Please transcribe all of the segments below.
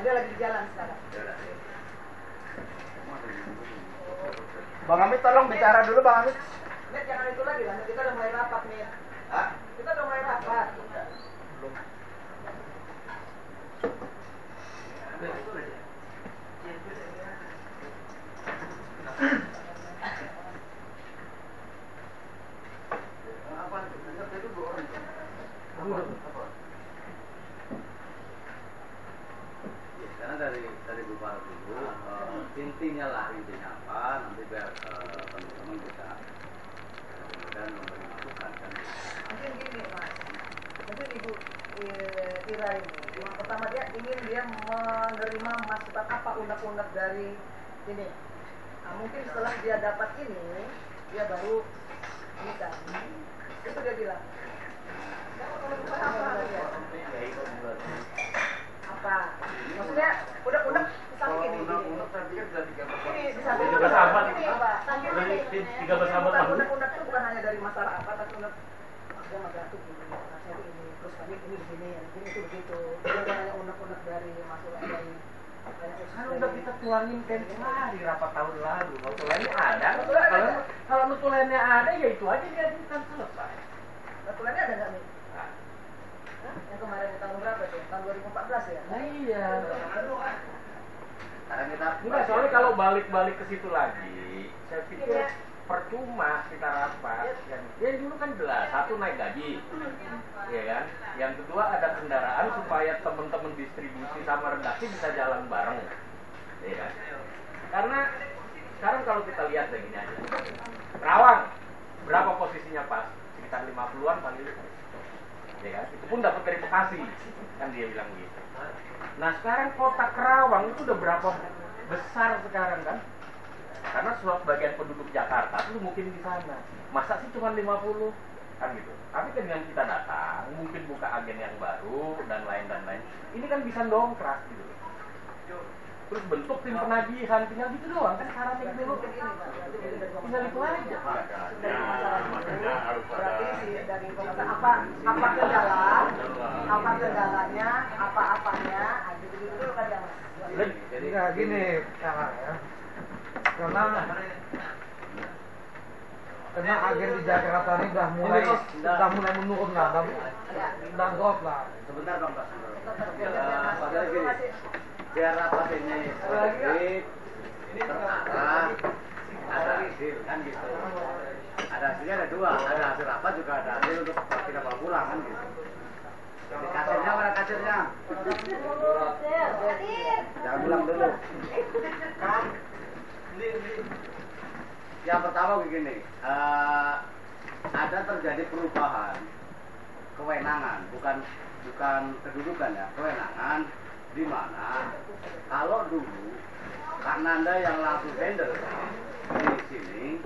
Dia lagi di jalan sekarang. Bang Amit tolong bicara dulu Bang Amit. Net jangan itu lagi lah, kita udah mulai rapat nih. Hah? Kita udah mulai rapat. Belum. Karena dari beberapa dulu intinya apa nanti biar teman-teman bisa dan memberi masukan kan. Mungkin gini Mas, mungkin Ibu Ira ini, yang pertama dia ingin menerima masukan apa unek-unek dari ini. Nah, mungkin setelah dia dapat ini, dia baru ini kan. Itu dia bilang. Apa? Maksudnya unek-unek samping ini. Ini di samping Tiga bersahabat. ini apa? Tiga bersahabat. Bukan unek-unek itu bukan hanya dari masalah apa, tapi unek dia masalah itu gini, rasanya itu ini, terus kami ini begini, ini itu begitu. Bukan hanya unek-unek dari masalah dari Kan udah kita tuangin tempo hari rapat tahun lalu. Nutulannya ada. Kalau nutulannya ada ya itu aja diajukan selesai. Nutulannya ada nggak nih? Yang kemarin di tahun berapa tuh? Tahun 2014 ya? Nah iya. Sekarang kita Enggak, soalnya kalau balik-balik ke situ lagi, saya pikir percuma kita rapat. Ya dulu kan jelas, satu naik gaji, ya kan. Yang kedua ada kendaraan supaya teman-teman distribusi sama redaksi bisa jalan bareng, ya kan. Karena sekarang kalau kita lihat begini aja, Rawang berapa posisinya pas? Sekitar 50-an paling, ya kan. Itu pun dapat dari Bekasi, kan dia bilang gitu. Nah sekarang kota Kerawang itu udah berapa besar sekarang kan? Karena sebagian penduduk Jakarta itu mungkin di sana. Masa sih cuma 50 kan gitu. Tapi dengan kita datang, mungkin buka agen yang baru dan lain. Ini kan bisa dongkrak gitu. Terus bentuk tim penagihan, tinggal gitu doang kan caranya gitu loh. Tinggal itu aja. Dari masalah itu, berarti sih dari apa kendalanya, apa-apanya, gitu dulu kan ya Mas. Jadi kayak gini cara ya. Karena agen di Jakarta ini udah mulai menurun lah, udah drop lah. sebentar Bang Pak. Padahal gini, biar rapat ini produktif, terarah, ada hasil kan gitu. Ada hasilnya ada dua, ada hasil rapat juga ada hasil untuk kita bawa pulang kan gitu. Jadi kasirnya mana kasirnya? Jangan pulang dulu. Yang pertama begini, ada terjadi perubahan kewenangan, bukan kedudukan ya, kewenangan di mana kalau dulu Kak Nanda yang langsung handle di sini,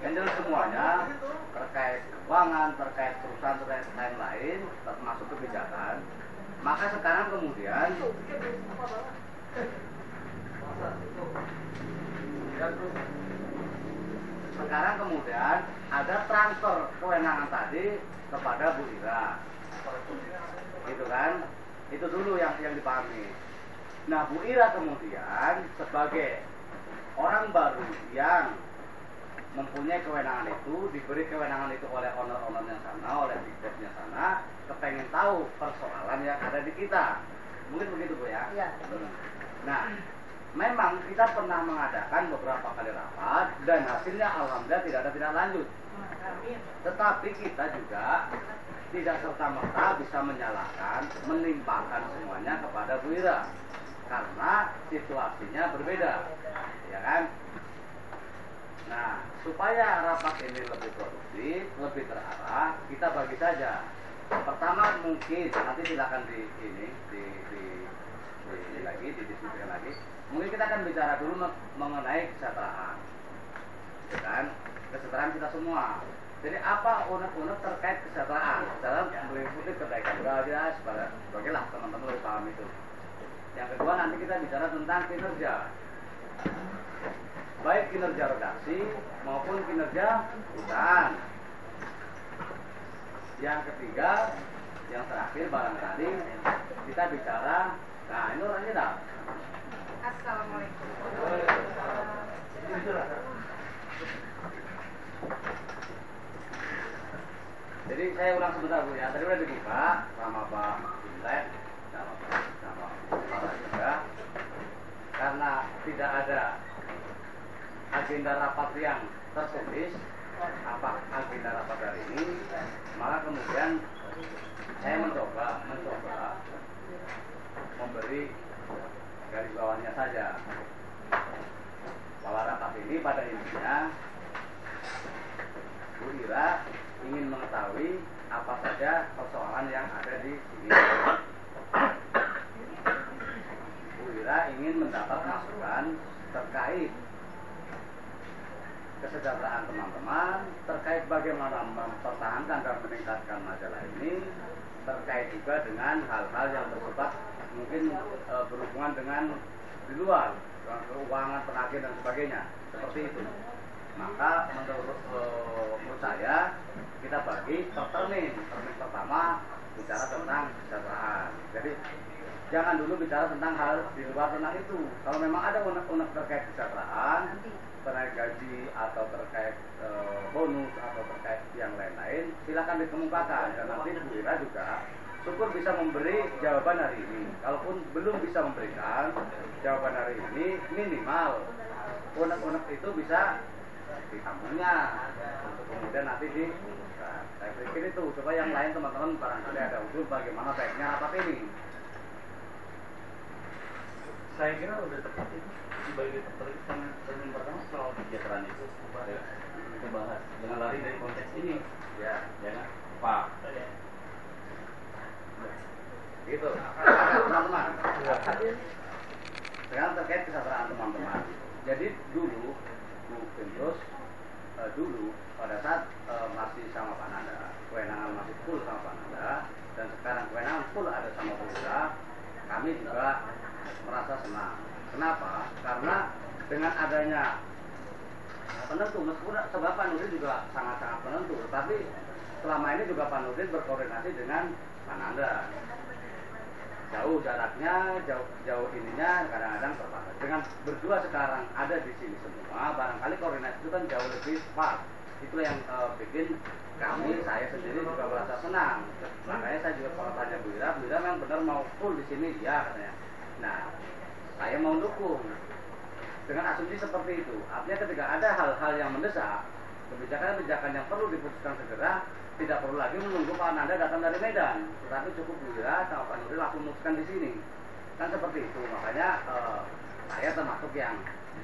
handle semuanya terkait keuangan, terkait perusahaan, terkait lain-lain, termasuk kebijakan. Maka sekarang kemudian ada transfer kewenangan tadi kepada Bu Ira, gitu kan? Itu dulu yang dipahami. Nah, Bu Ira kemudian sebagai orang baru yang mempunyai kewenangan itu, diberi kewenangan itu oleh owner-ownernya sana, oleh bigbossnya sana, kepengen tahu persoalan yang ada di kita. Mungkin begitu Bu ya? Iya. Nah, memang kita pernah mengadakan beberapa kali rapat dan hasilnya alhamdulillah tidak ada tindak lanjut. Tetapi kita juga tidak serta-merta bisa menyalahkan, menimpakan semuanya kepada Bu Ira karena situasinya berbeda, ya kan? Nah, supaya rapat ini lebih produktif, lebih terarah, kita bagi saja. Pertama mungkin nanti silakan didiskusikan lagi. Mungkin kita akan bicara dulu mengenai kesejahteraan, ya kan? Kesejahteraan kita semua. Jadi apa unek-unek terkait kesejahteraan? Dalam meliputi kenaikan gaji, sebagailah teman-teman harus paham itu. Yang kedua nanti kita bicara tentang kinerja, baik kinerja redaksi maupun kinerja perusahaan. Yang ketiga, yang terakhir barangkali kita bicara, nah ini orangnya dah. Assalamualaikum. Jadi saya ulang sebentar Bu ya. Tadi udah dibuka sama Pak Inlet, sama Pak juga. Karena tidak ada agenda rapat yang tertulis apa agenda rapat hari ini, maka kemudian saya mencoba memberi garis bawahnya saja bahwa rapat ini pada intinya Bu Ira ingin mengetahui apa saja persoalan yang ada di sini. Bu Ira ingin mendapat masukan terkait kesejahteraan teman-teman, terkait bagaimana mempertahankan dan meningkatkan majalah ini, terkait juga dengan hal-hal yang bersifat mungkin berhubungan dengan di luar, keuangan, tenaga dan sebagainya, seperti itu. Maka menurut saya kita bagi per termin. Termin pertama bicara tentang kesejahteraan. Jadi jangan dulu bicara tentang hal di luar tentang itu. Kalau memang ada unek-unek terkait kesejahteraan, terkait gaji atau terkait bonus atau terkait yang lain-lain, silakan dikemukakan. Dan nanti Bu Ira juga syukur bisa memberi jawaban hari ini. Kalaupun belum bisa memberikan jawaban hari ini, minimal unek-unek itu bisa ditampungnya untuk kemudian nanti diusulkan. Saya pikir itu supaya yang lain teman-teman barangkali ada usul bagaimana baiknya rapat ini. Saya kira udah tepat itu sebagai termin pertama soal kesejahteraan itu kita bahas jangan lari dari konteks ini Ya, kan Pak gitu. Teman-teman. Sekarang terkait kesejahteraan teman-teman. Jadi dulu Bu Pintus dulu pada saat masih sama Pak Nanda, kewenangan masih full sama Pak Nanda, dan sekarang kewenangan full ada sama Bu Ira, kami juga merasa senang. Kenapa? Karena dengan adanya penentu, meskipun sebab Pak Nurdin juga sangat-sangat penentu, tapi selama ini juga Pak Nurdin berkoordinasi dengan Pak Nanda. Jauh jaraknya, jauh ininya kadang-kadang terbatas. Dengan berdua sekarang ada di sini semua, barangkali koordinasi itu kan jauh lebih pas. Itu yang bikin saya sendiri juga merasa senang. Makanya saya juga kalau tanya Bu Ira memang benar mau full di sini, ya katanya. Nah, saya mau dukung dengan asumsi seperti itu. Artinya ketika ada hal-hal yang mendesak, kebijakan-kebijakan yang perlu diputuskan segera, tidak perlu lagi menunggu Pak Nanda datang dari Medan, tetapi cukup Bu Ira sama Pak Nurdin langsung memutuskan di sini. Kan seperti itu. Makanya saya termasuk yang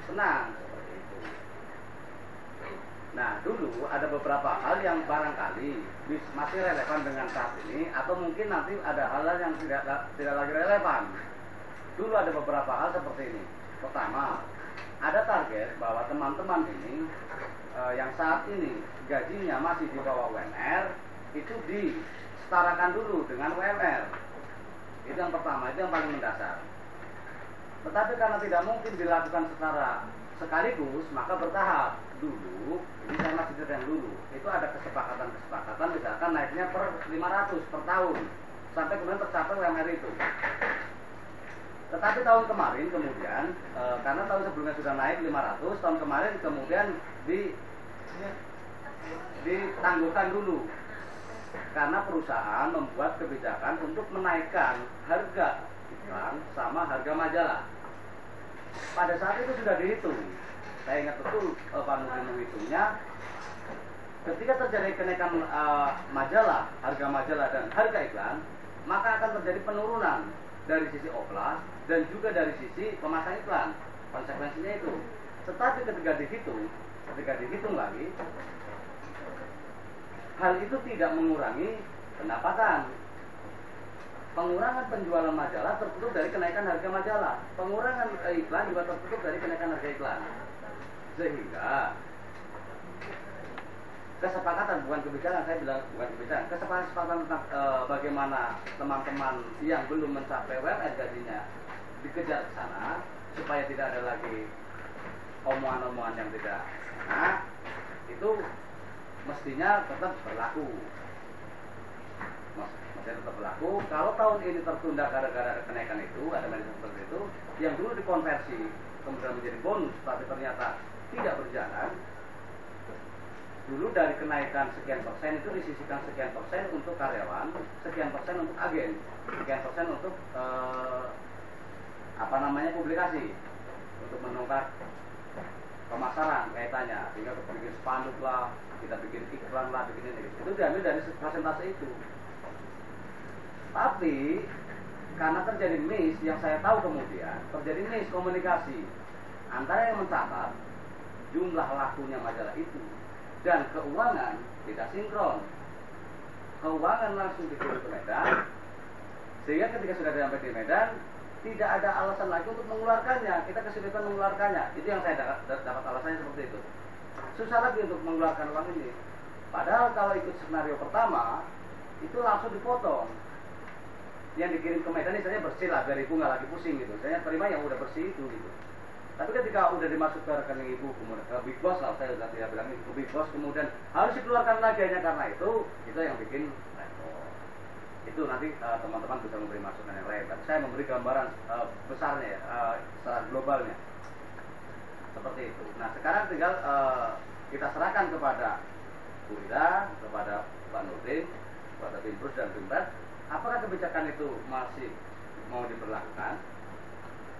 senang seperti itu. Nah, dulu ada beberapa hal yang barangkali masih relevan dengan saat ini, atau mungkin nanti ada hal-hal yang tidak lagi relevan. Dulu ada beberapa hal seperti ini. Pertama, ada target bahwa teman-teman ini yang saat ini gajinya masih di bawah UMR itu disetarakan dulu dengan UMR. Itu yang pertama, itu yang paling mendasar. Tetapi karena tidak mungkin dilakukan secara sekaligus, maka bertahap. Dulu, ini saya masih cerita yang dulu, itu ada kesepakatan misalkan naiknya per 500 per tahun sampai kemudian tercapai UMR itu. Tetapi tahun kemarin kemudian karena tahun sebelumnya sudah naik 500, tahun kemarin kemudian ditangguhkan dulu karena perusahaan membuat kebijakan untuk menaikkan harga iklan sama harga majalah. Pada saat itu sudah dihitung, saya ingat betul Pak Nurdin menghitungnya, ketika terjadi kenaikan majalah, harga majalah dan harga iklan, maka akan terjadi penurunan dari sisi oplas dan juga dari sisi pemasang iklan. Konsekuensinya itu. Tetapi ketika dihitung, ketika dihitung lagi, hal itu tidak mengurangi pendapatan. Pengurangan penjualan majalah tertutup dari kenaikan harga majalah. Pengurangan iklan juga tertutup dari kenaikan harga iklan. Sehingga kesepakatan, bukan kebijakan, saya bilang bukan kebijakan, kesepakatan tentang bagaimana teman-teman yang belum mencapai UMR gajinya dikejar ke sana supaya tidak ada lagi omongan-omongan yang tidak enak, itu mestinya tetap berlaku. Mestinya tetap berlaku. Kalau tahun ini tertunda gara-gara kenaikan itu, ada manajemen seperti itu, yang dulu dikonversi kemudian menjadi bonus, tapi ternyata tidak berjalan. Dulu dari kenaikan sekian persen itu disisihkan sekian persen untuk karyawan, sekian persen untuk agen, sekian persen untuk publikasi, untuk menongkar pemasaran kaitannya, sehingga kita bikin spanduk lah, kita bikin iklan lah, bikin ini. Itu diambil dari persentase itu. Tapi karena terjadi miss, yang saya tahu kemudian terjadi miss komunikasi antara yang mencatat jumlah lakunya majalah itu dan keuangan tidak sinkron. Keuangan langsung dikirim ke Medan, sehingga ketika sudah sampai di Medan tidak ada alasan lagi untuk mengeluarkannya. Kita kesulitan mengeluarkannya. Itu yang saya dapat alasannya seperti itu. Susah lagi untuk mengeluarkan uang ini. Padahal kalau ikut skenario pertama itu langsung dipotong. Yang dikirim ke Medan misalnya bersih lah, dari ibu nggak lagi pusing gitu. Saya terima yang udah bersih itu gitu. Tapi ketika udah dimasuk ke rekening ibu, kemudian ke Big Boss lah, saya sudah tidak bilang ke Big Boss, kemudian harus dikeluarkan lagi hanya karena itu yang bikin repot. Itu nanti teman-teman bisa memberi masukan yang lain. Tapi saya memberi gambaran besarnya ya, secara globalnya. Seperti itu. Nah sekarang tinggal kita serahkan kepada Bu Ira, kepada Pak Nurdin, kepada Binprus dan Binpres, apakah kebijakan itu masih mau diberlakukan?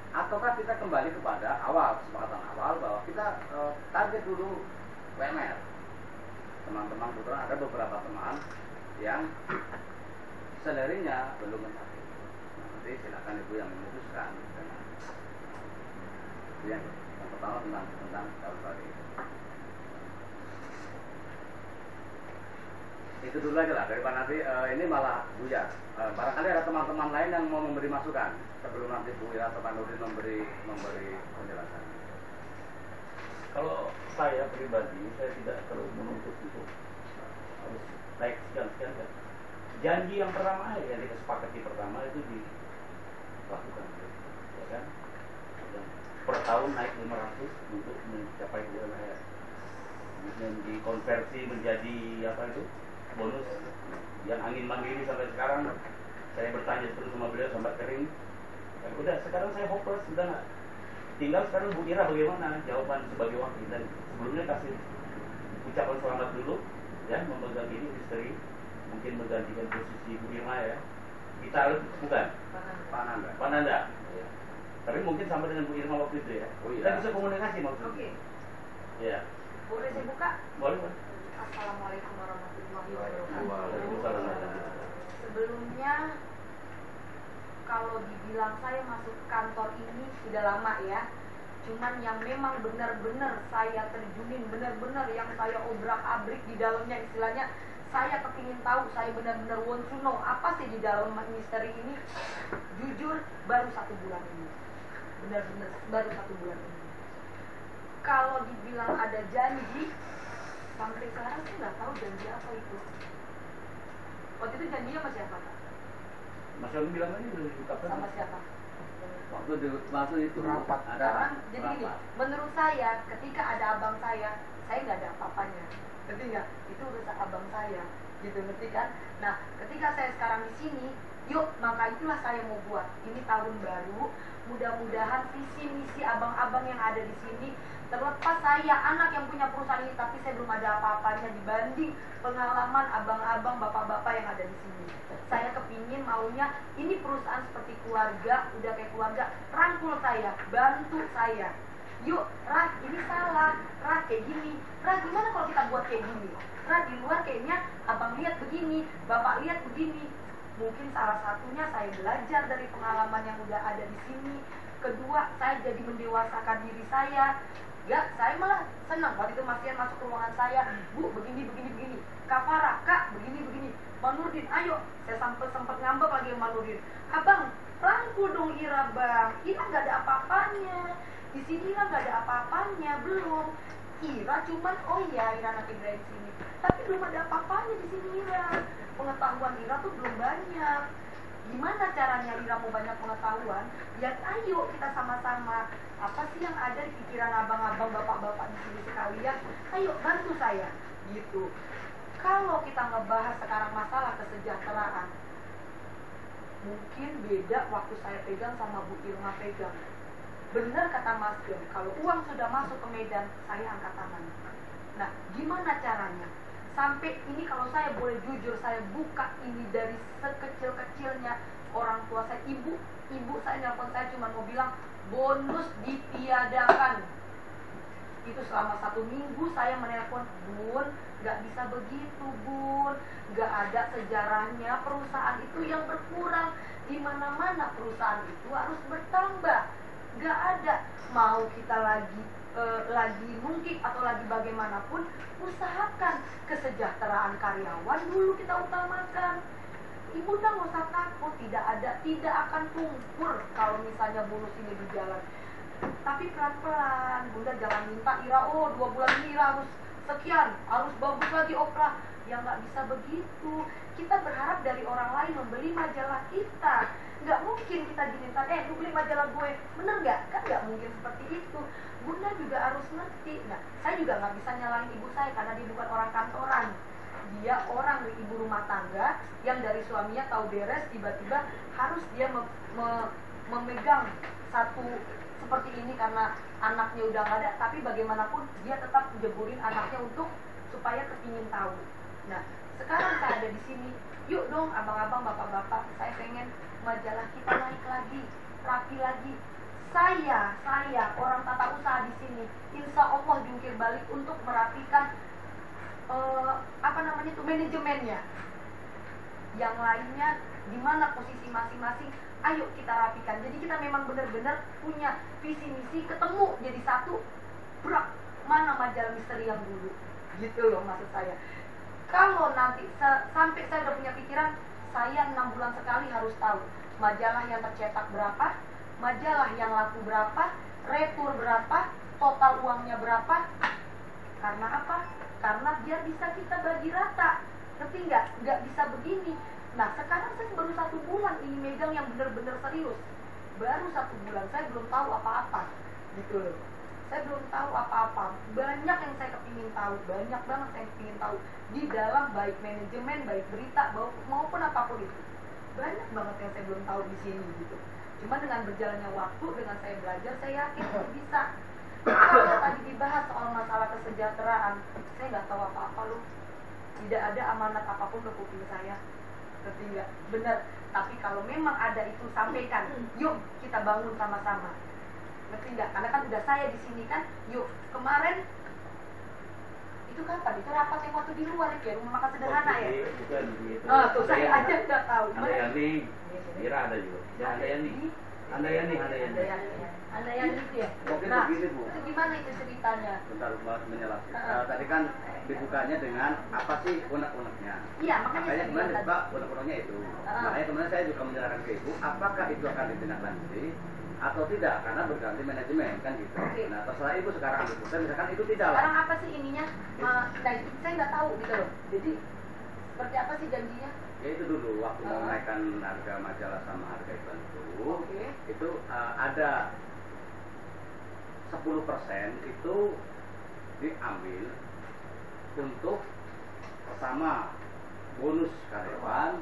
Ataukah kita kembali kepada kesepakatan awal bahwa kita target dulu UMR. Teman-teman kebetulan ada beberapa teman yang salary-nya belum mencapai. Nanti silakan ibu yang memutuskan. Yang pertama tentang salary. Itu dulu aja lah, daripada nanti ini malah buyar. Barangkali ada teman-teman lain yang mau memberi masukan sebelum nanti Bu Ira atau Pak Nurdin memberi penjelasan. Kalau saya pribadi, saya tidak terlalu menuntut itu harus naik sekian-sekian kan. Janji yang pertama yang disepakati pertama itu dilakukan, ya kan? Dan per tahun naik 500 untuk mencapai UMR. Kemudian dikonversi menjadi bonus yang angin mandiri sampai sekarang. Saya bertanya terus sama beliau sampai kering. Ya, udah sekarang saya hopeless, sudah nggak. Tinggal sekarang Bu Ira bagaimana jawaban sebagai wakil, dan sebelumnya kasih ucapan selamat dulu ya, memegang ini istri, mungkin menggantikan posisi Bu Irma ya. Kita bukan Pak Nanda. Ya. Tapi mungkin sama dengan Bu Irma waktu itu ya. Oh, iya. Kita bisa komunikasi maksudnya. Oke. Ya. Boleh saya buka? Boleh. Assalamualaikum warahmatullahi wabarakatuh. Waalaikumsalam. Sebelumnya, kalau dibilang saya masuk kantor ini sudah lama ya, cuman yang memang benar-benar saya terjunin, benar-benar yang saya obrak-abrik di dalamnya, istilahnya saya kepingin tahu, saya benar-benar want to know apa sih di dalam misteri ini. Jujur baru 1 bulan ini, benar-benar baru 1 bulan ini. Kalau dibilang ada janji, sampai sekarang saya nggak tahu janji apa itu. Waktu itu janjinya sama siapa, Pak? Mas Yon bilang tadi belum diungkapkan. Sama siapa? Waktu itu rapat Sekarang jadi gini, menurut saya ketika ada abang saya nggak ada apa-apanya. Ngerti nggak? Itu urusan abang saya, gitu, ngerti kan? Nah, ketika saya sekarang di sini, yuk, maka itulah saya mau buat. Ini tahun baru, mudah-mudahan visi misi abang-abang yang ada di sini, terlepas saya anak yang punya perusahaan ini, tapi saya belum ada apa-apanya dibanding pengalaman abang-abang, bapak-bapak yang ada di sini. Saya kepingin maunya ini perusahaan seperti keluarga, udah kayak keluarga, rangkul saya, bantu saya. Yuk, Rah, ini salah, Rah kayak gini, Rah gimana kalau kita buat kayak gini, Rah di luar kayaknya abang lihat begini, bapak lihat begini. Mungkin salah satunya saya belajar dari pengalaman yang udah ada di sini. Kedua, saya jadi mendewasakan diri saya. Ya, saya malah senang. Waktu itu Mas Ian masuk ke ruangan saya, Bu, begini. Kak Farah, Kak, begini. Bang Nurdin, ayo. Saya sempat ngambek lagi sama Nurdin. Abang, rangkul dong Ira, Bang. Ira nggak ada apa-apanya. Di sini Ira nggak ada apa-apanya, belum. Ira cuman, oh iya, Ira anak Ibrahim sini. Tapi belum ada apa-apanya di sini Ira. Pengetahuan Ira tuh belum banyak. Gimana caranya Ira mau banyak pengetahuan? Ya ayo kita sama-sama. Apa sih yang ada di pikiran abang-abang, bapak-bapak di sini sekalian? Ayo bantu saya. Gitu. Kalau kita ngebahas sekarang masalah kesejahteraan, mungkin beda waktu saya pegang sama Bu Irma pegang. Benar kata Mas John, kalau uang sudah masuk ke Medan, saya angkat tangan. Nah, gimana caranya? Sampai ini kalau saya boleh jujur, saya buka ini dari sekecil-kecilnya orang tua saya, ibu saya nelfon saya cuma mau bilang bonus ditiadakan. Itu selama 1 minggu saya menelpon, Bun, gak bisa begitu Bun, gak ada sejarahnya perusahaan itu yang berkurang. Di mana-mana perusahaan itu harus bertambah. Gak ada mau kita lagi mungkin atau lagi bagaimanapun, usahakan kesejahteraan karyawan dulu kita utamakan. Ibu udah nggak usah takut, tidak akan tungkur kalau misalnya bonus ini berjalan. Tapi pelan-pelan, Bunda jangan minta Ira, 2 bulan ini Ira harus sekian, harus bagus lagi opera. Ya nggak bisa begitu. Kita berharap dari orang lain membeli majalah kita. Nggak mungkin kita diminta, lu beli majalah gue, bener nggak? Kan nggak mungkin seperti itu. Bunda juga harus ngerti. Nah, saya juga nggak bisa nyalahin ibu saya karena dia bukan orang kantoran. Dia orang ibu rumah tangga yang dari suaminya tahu beres, tiba-tiba harus dia memegang satu seperti ini karena anaknya udah nggak ada, tapi bagaimanapun dia tetap jeburin anaknya untuk supaya kepingin tahu. Nah, sekarang saya ada di sini, yuk dong abang-abang, bapak-bapak, saya pengen majalah kita naik lagi, rapi lagi. Saya orang tata usaha di sini, insya Allah jungkir balik untuk merapikan manajemennya. Yang lainnya di mana posisi masing-masing, ayo kita rapikan. Jadi kita memang benar-benar punya visi misi, ketemu jadi satu. Brak, mana majalah misteri yang dulu? Gitu loh maksud saya. Kalau nanti sampai saya udah punya pikiran, saya 6 bulan sekali harus tahu majalah yang tercetak berapa, majalah yang laku berapa, retur berapa, total uangnya berapa. Karena apa? Karena biar bisa kita bagi rata. Ngerti nggak? Nggak bisa begini. Nah, sekarang saya baru 1 bulan ini megang yang benar-benar serius. Baru 1 bulan, saya belum tahu apa-apa. Gitu loh. Saya belum tahu apa-apa. Banyak yang saya kepingin tahu, banyak banget saya kepingin tahu di dalam baik manajemen, baik berita, maupun apapun itu. Banyak banget yang saya belum tahu di sini gitu. Cuma dengan berjalannya waktu, dengan saya belajar, saya yakin saya bisa. Kalau tadi dibahas soal masalah kesejahteraan, saya nggak tahu apa-apa loh. Tidak ada amanat apapun ke kuping saya. Ngerti nggak? Benar. Tapi kalau memang ada itu, sampaikan. Yuk kita bangun sama-sama. Ngerti nggak? Karena kan udah saya di sini kan. Yuk, kemarin itu kapan? Itu rapat yang waktu di luar ya, rumah makan sederhana ya? Bukan gitu. Tuh saya aja nggak tahu. Ada Yani, Ira ada juga. Ya, ada Yani. Ada Yani. Ada yang itu ya. Mungkin Nah, begini, Bu. itu gimana itu ceritanya? Bentar, Mbak menjelaskan. Tadi kan dibukanya dengan apa sih unek-uneknya. Iya, makanya Makanya saya kemudian bilang dibuka unek-uneknya itu. Makanya kemudian saya juga menyerahkan ke Ibu, apakah itu akan ditindaklanjuti atau tidak, karena berganti manajemen kan gitu. Oke. Nah, terserah Ibu sekarang ambil keputusan, misalkan itu tidak lah. Sekarang apa sih ininya? Nah, saya nggak tahu gitu loh. Jadi seperti apa sih janjinya? Ya itu dulu waktu mau menaikkan harga majalah sama harga iklan itu, Oke. itu ada 10% itu diambil untuk pertama bonus karyawan,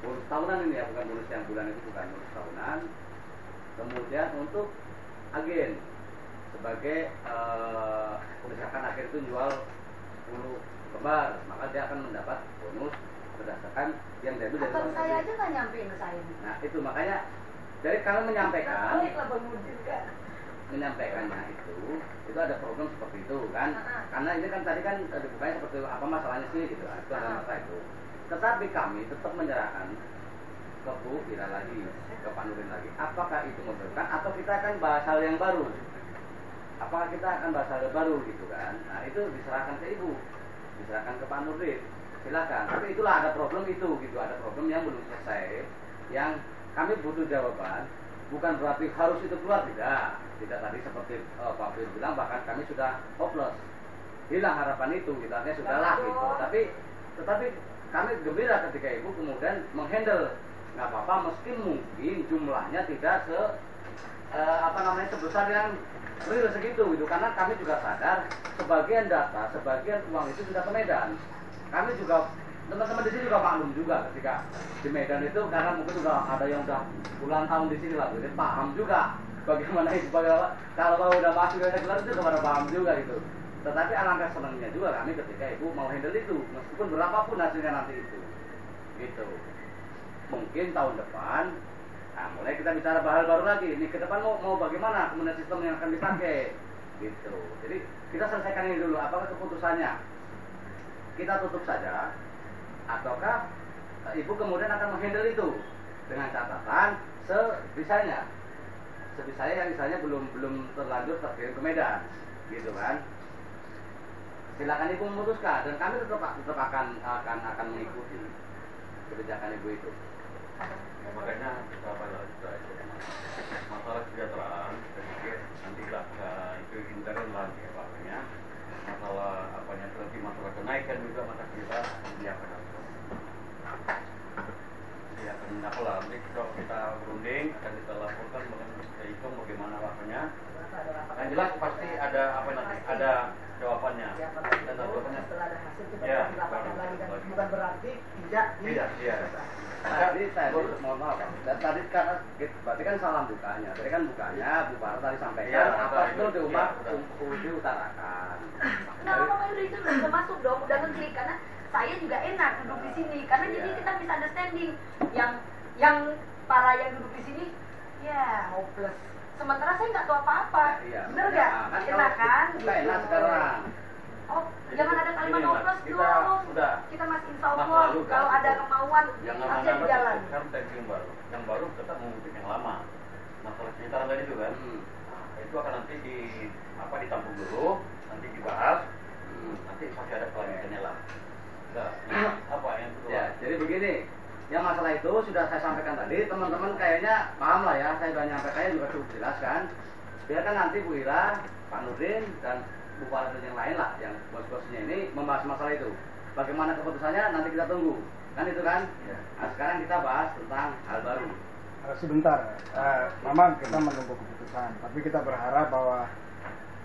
bonus tahunan ini ya, bukan bonus yang bulan itu, bukan bonus tahunan. Kemudian untuk agen sebagai misalkan agen itu jual 10 lembar, maka dia akan mendapat bonus berdasarkan yang diambil dari Abang luar saya negeri. aja nggak nyampein ke saya. Nah itu makanya dari kalian menyampaikan, Baiklah Bang Nurdin kan. menyampaikannya itu ada program seperti itu kan. Karena ini kan tadi kan dibukanya seperti apa masalahnya sih gitu, itu ada masalah itu. Tetapi kami tetap menyerahkan ke Bu Ira lagi, ke Pak Nurdin lagi, apakah itu memberatkan atau kita akan bahas hal yang baru. apakah kita akan bahas hal baru gitu kan. Nah itu diserahkan ke ibu, diserahkan ke Pak Nurdin, silakan. Tapi itulah ada problem itu gitu, ada problem yang belum selesai, yang kami butuh jawaban. Bukan berarti harus itu keluar, tidak tadi seperti Pak Fir bilang, bahkan kami sudah hopeless, hilang harapan itu, gitu, artinya sudahlah gitu. Tetapi kami gembira ketika ibu kemudian menghandle, nggak apa-apa meski mungkin jumlahnya tidak sebesar yang real segitu gitu, karena kami juga sadar sebagian data, sebagian uang itu sudah ke Medan. Kami juga, teman-teman di sini juga maklum juga ketika di Medan itu, karena mungkin sudah ada yang udah puluhan tahun di sini lah, jadi paham juga bagaimana itu, kalau udah masuk ke gelar itu kepada paham juga gitu. Tetapi alangkah senangnya juga kami ketika ibu mau handle itu, meskipun berapapun hasilnya nanti itu, gitu. Mungkin tahun depan, nah mulai kita bicara hal baru lagi. Ini ke depan mau bagaimana kemudian sistem yang akan dipakai, gitu. Jadi kita selesaikan ini dulu. Apakah keputusannya kita tutup saja, ataukah ibu kemudian akan menghandle itu dengan catatan sebisanya yang misalnya belum terlanjur terkirim ke Medan, gitu kan? Silakan ibu memutuskan, dan kami tetap akan mengikuti kebijakan ibu itu. Ya, makanya masalah kesejahteraan, saya pikir nantilah itu intern lagi ya makanya masalah nanti masalah kenaikan juga mata kita akan nanti kalau kita berunding akan kita laporkan, kita hitung bagaimana waktunya. Yang jelas pasti ada ada jawabannya. Dan jawabannya setelah ada hasil kita ya, dilaporkan lagi, dan bukan berarti tidak. Tadi mohon maaf, dan tadi karena berarti kan salam bukanya. Tadi kan bukanya Bu Farah tadi sampaikan apa itu diutarakan. Nah, Bapak itu udah masuk dong, udah ngeklik, karena saya juga enak duduk di sini, karena jadi kita bisa understanding yang para yang duduk di sini ya hopeless, sementara saya nggak tahu apa-apa. Bener nggak? Enak kan? Enak sekarang. Oh, jangan ada kalimat hopeless dong. Kita masih insya Allah kalau ada kemauan harusnya berjalan. Yang baru tetap mengikuti yang lama. Masalah sekitar tadi itu kan, itu akan nanti ditampung dulu, nanti dibahas, nanti pasti ada kelanjutannya lah. Apa yang kedua? Ya, jadi begini. Yang masalah itu sudah saya sampaikan tadi, teman-teman kayaknya paham lah ya, saya sudah nyampaikan juga cukup jelas kan. Biarkan nanti Bu Ira, Pak Nurdin, dan Bu Farah dan yang lain lah, yang bos-bosnya ini membahas masalah itu. Bagaimana keputusannya nanti kita tunggu, kan itu kan? Ya. Nah sekarang kita bahas tentang hal baru. Sebentar, memang kita menunggu keputusan, tapi kita berharap bahwa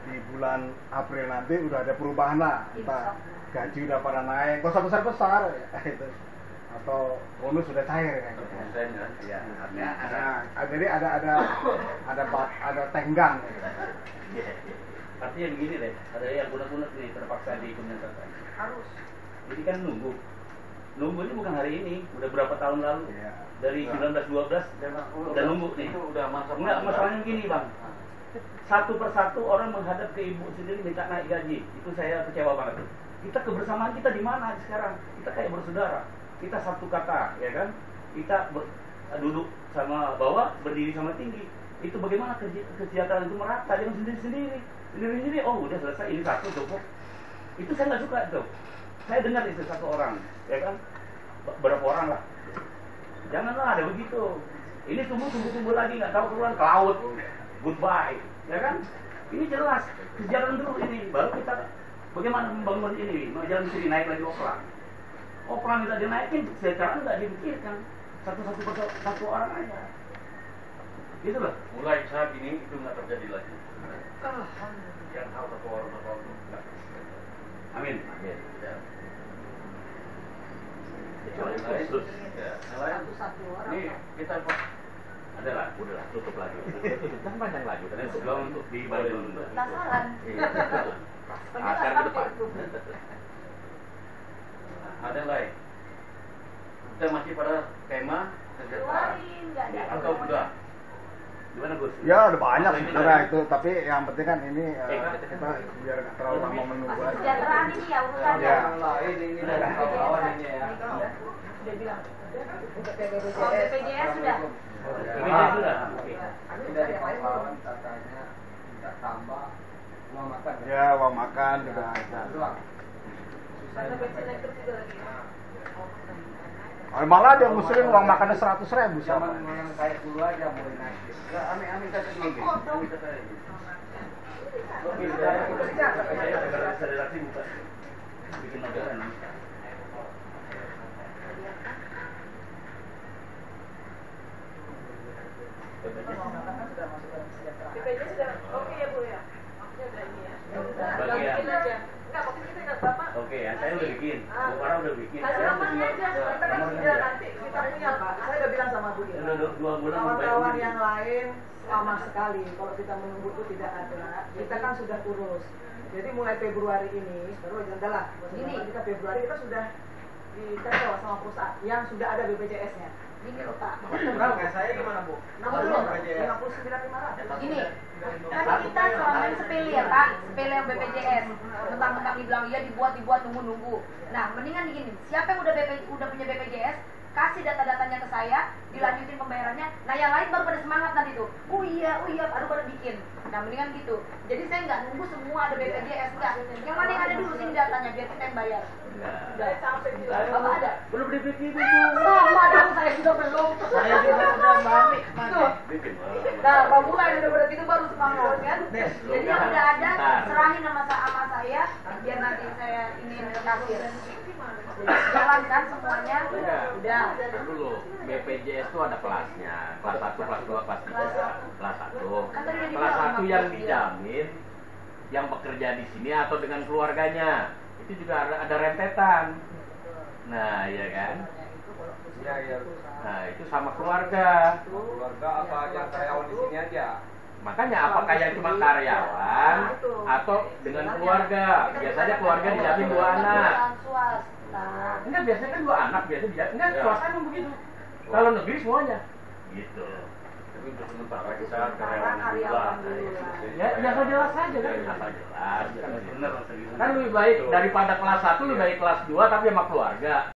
di bulan April nanti udah ada perubahan lah, entah gaji udah pada naik, nggak usah besar ya, itu. Atau bonus sudah cair kayak gitu. Ya, artinya jadi ada tenggang. Artinya begini deh, ada yang bulat-bulat nih terpaksa diimplementasikan. Harus. Jadi kan nunggu ini bukan hari ini, udah berapa tahun lalu? Ya. Dari 1912 udah nunggu nih. Itu udah masalahnya gini bang. Satu persatu orang menghadap ke ibu sendiri minta naik gaji. Itu saya kecewa banget. Kita kebersamaan kita di mana sekarang? Kita kayak bersaudara. Kita satu kata, ya kan? Kita duduk sama bawah, berdiri sama tinggi. Itu bagaimana kesejahteraan itu merata, jangan sendiri-sendiri. Oh udah selesai, ini satu cukup. Itu saya nggak suka tuh. Saya dengar itu satu orang, ya kan? Berapa orang lah. Janganlah ada begitu. Ini tumbuh lagi, nggak tahu keluar ke laut. Goodbye, ya kan? Ini jelas kesejahteraan dulu ini, baru kita bagaimana membangun ini, jalan sini naik lagi Oplang kita dinaikin, secara nggak dipikirkan satu orang aja. Gitu loh. Mulai saat ini itu nggak terjadi lagi. Yang tahu satu orang itu nggak. Amin. Ya. Yang lain, ini kita ada lah, udahlah tutup lagi. Kan panjang lagi. Dan sebelum untuk dibalik dulu. Penasaran. Akan ke depan. Ada lain. Kita masih pada tema kesejahteraan. Atau sudah? Gimana Gus? Ya ada banyak sebenarnya itu, tapi yang penting kan ini kita biar nggak terlalu lama menunggu. Kesejahteraan ini ya urusannya. Ini dari kawan ini ya. Sudah bilang. BPJS BPJS sudah. BPJS sudah. Ini dari kawan katanya minta tambah uang makan. Ya, uang makan juga ada. Karena bensin elektrik juga lagi. Malah ada muslim uang makannya 100.000 Zaman sama. yang kayak dulu aja mulai naik. Ya, amin kata ini. Amin kata ini. Federasi buka. Bikin aturan. BPJS sudah oke ya Bu ya? Maksudnya udah ini ya? Ya udah, Bagian. bikin aja. Enggak, maksudnya kita ingat Bapak. Oke ya, saya udah bikin. Bu Farah udah bikin. Kasih nomornya aja, kita kan Nomornya sudah aja. nanti kita punya Pak. Saya udah bilang sama Bu Ira. Udah 2 bulan Kawan-kawan yang lain lama sekali kalau kita menunggu itu tidak ada. Kita kan sudah kurus. Jadi mulai Februari ini, baru aja lah. Ini. Kita Februari kita sudah dikasih sama perusahaan yang sudah ada BPJS-nya. Gini loh Pak. Berapa saya gimana Bu? 59.500. Gini, kan kita selama ini sepele ya Pak, sepele yang BPJS. Mentang-mentang dibilang iya dibuat nunggu-nunggu. Nah, mendingan gini, siapa yang udah punya BPJS, kasih data-datanya ke saya, dilanjutin pembayarannya. Nah, yang lain baru pada semangat nanti tuh. Oh iya, baru pada bikin. Nah, mendingan gitu. Jadi saya nggak nunggu semua ada BPJS, enggak. Yang mana yang ada dulu sini datanya biar kita yang bayar. Udah capek juga. Bapak ada? Belum dibikin Bu. Sama dong, saya juga belum. Saya juga udah balik. Tuh. Bikin. Nah, Bang Mulai udah berarti itu baru semangat kan? Jadi yang udah ada, serahin sama saya, biar nanti saya ini kasir. Jalankan semuanya, udah. Dulu, BPJS itu ada kelasnya. Kelas 1, kelas 2, kelas 3. Kelas 1. Kan tadi udah Kelas dibilang 1 yang 59. dijamin yang bekerja di sini atau dengan keluarganya. Itu juga ada rentetan. Nah, iya kan? Iya, iya. Nah, itu sama keluarga. Keluarga apa yang karyawan di sini aja? Makanya apakah yang cuma karyawan atau dengan keluarga? Biasanya keluarga dijamin 2 anak. Swasta. Enggak, biasanya kan 2 anak biasa dijamin. Enggak, swasta emang begitu. Kalau negeri semuanya. Gitu. Tapi untuk sementara kita karyawan dulu lah. Ya, asal jelas saja kan. Asal jelas. Benar, Kan lebih baik daripada kelas 1 lebih baik kelas 2 tapi sama keluarga.